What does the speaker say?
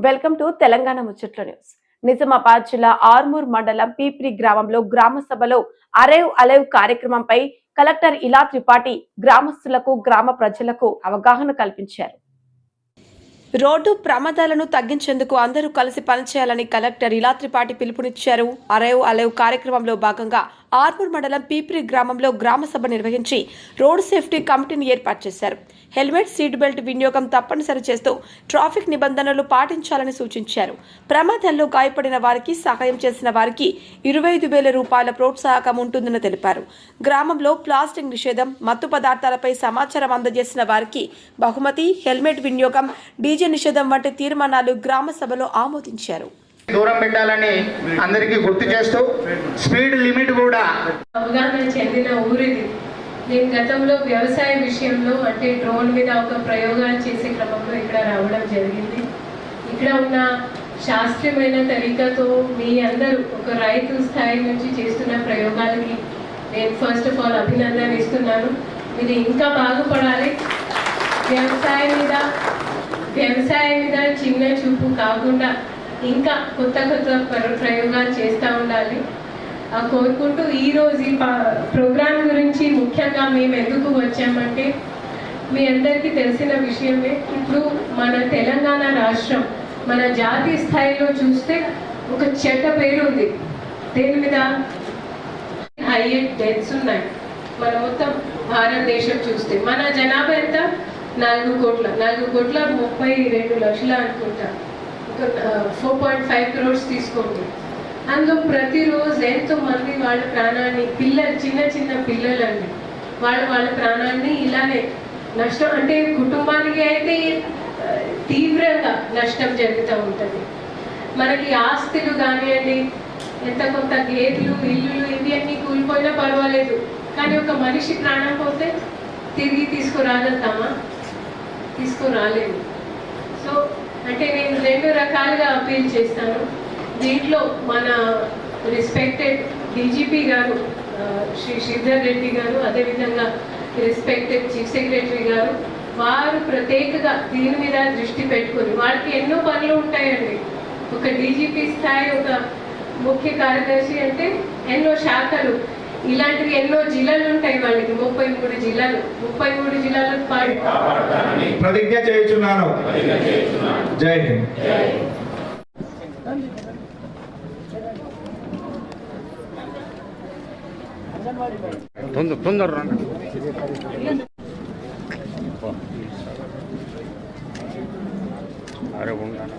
Welcome to Telangana Muchatla news. Nizamabad జిల్లా ఆర్మూర్ మండలం పీప్రి గ్రామంలో గ్రామ సభలో అరేవ్ అలేవ్ కార్యక్రమంపై కలెక్టర్ ఇలా త్రిపాఠి గ్రామస్తులకు గ్రామ ప్రజలకు అవగాహన కల్పించారు. రోడ్డు ప్రమాదాలను తగ్గించేందుకు అందరూ కలిసి పనిచేయాలని కలెక్టర్ ఇలా త్రిపాఠి పిలుపునిచ్చారు. అరేవ్ అలేవ్ కార్యక్రమంలో భాగంగా ఆర్మూర్ మండలం పీప్రి గ్రామంలో గ్రామ సభ నిర్వహించి రోడ్ సేఫ్టీ కమిటీని ఏర్పాటు చేశారు. హెల్మెట్, సీట్ బెల్ట్ వినియోగం తప్పనిసరి చేస్తూ ట్రాఫిక్ నిబంధనలు పాటించాలని సూచించారు. ప్రమాదాల్లో గాయపడిన వారికి సహాయం చేసిన వారికి 25,000 రూపాయల ప్రోత్సాహకం ఉంటుందని తెలిపారు. గ్రామంలో ప్లాస్టిక్ నిషేధం, మత్తు పదార్థాలపై సమాచారం అందజేసిన వారికి బహుమతి, హెల్మెట్ వినియోగం, డీజే నిషేధం వంటి తీర్మానాలు గ్రామ సభలో ఆమోదించారు. దూరం పెట్టాలని అందరికీ గుర్తు చేస్తూ స్పీడ్ లిమిట్ కూడా అవగాహన చెందిన ఊరిది. నేను గతంలో వ్యవసాయ విషయంలో అంటే డ్రోన్ మీద ఒక ప్రయోగాలు చేసే క్రమంలో ఇక్కడ రావడం జరిగింది. ఇక్కడ ఉన్న శాస్త్రీయమైన తరీకాతో మీ అందరూ ఒక రైతు స్థాయి నుంచి చేస్తున్న ప్రయోగాలకి నేను ఫస్ట్ ఆఫ్ ఆల్ అభినందన ఇస్తున్నాను. ఇది ఇంకా బాగుపడాలి. వ్యవసాయం మీద చిన్న చూపు కాకుండా ఇంకా కొత్త ప్రయోగాలు చేస్తూ ఉండాలి కోరుకుంటూ ఈరోజు ఈ ప్రోగ్రాం గురించి ముఖ్యంగా మేము ఎందుకు వచ్చామంటే మీ అందరికీ తెలిసిన విషయమే. ఇప్పుడు మన తెలంగాణ రాష్ట్రం మన జాతీయ స్థాయిలో చూస్తే ఒక చెడ్డ పేరు ఉంది. దేని మీద? హైయెస్ట్ డెత్స్ ఉన్నాయి. మన మొత్తం భారతదేశం చూస్తే మన జనాభా ఎంత? 4,32,00,000 అనుకుంటా. 4.5 crores తీసుకోండి. అందులో ప్రతిరోజు ఎంతో మంది వాళ్ళ ప్రాణాన్ని, చిన్న పిల్లలండి, వాళ్ళ ప్రాణాన్ని ఇలానే నష్టం, అంటే కుటుంబానికి అయితే తీవ్రంగా నష్టం జరుగుతూ ఉంటుంది. మనకి ఆస్తులు కానివ్వండి, ఎంత కొంత గేదెలు, ఇల్లులు ఇవి అన్నీ కూలిపోయినా పర్వాలేదు, కానీ ఒక మనిషి ప్రాణం పోతే తిరిగి తీసుకురాగలుగుతామా? తీసుకురాలేము. సో అంటే నేను 2 రకాలుగా అపీల్ చేస్తాను. దీంట్లో మన రెస్పెక్టెడ్ డీజీపీ గారు శ్రీ శ్రీధర్ రెడ్డి గారు, అదేవిధంగా రెస్పెక్టెడ్ చీఫ్ సెక్రటరీ గారు, వారు ప్రత్యేకంగా దీని మీద దృష్టి పెట్టుకుని, వాళ్ళకి ఎన్నో పనులు ఉంటాయండి. ఒక డీజీపీ స్థాయి, ఒక ముఖ్య కార్యదర్శి అంటే ఎన్నో శాఖలు, ఇలాంటివి ఎన్నో జిల్లాలు ఉంటాయి వాళ్ళకి. 33 జిల్లాలు ప్రతిజ్ఞ చేయుచున్నాను. జై హింద్. తొందర అరే ఉంటాను.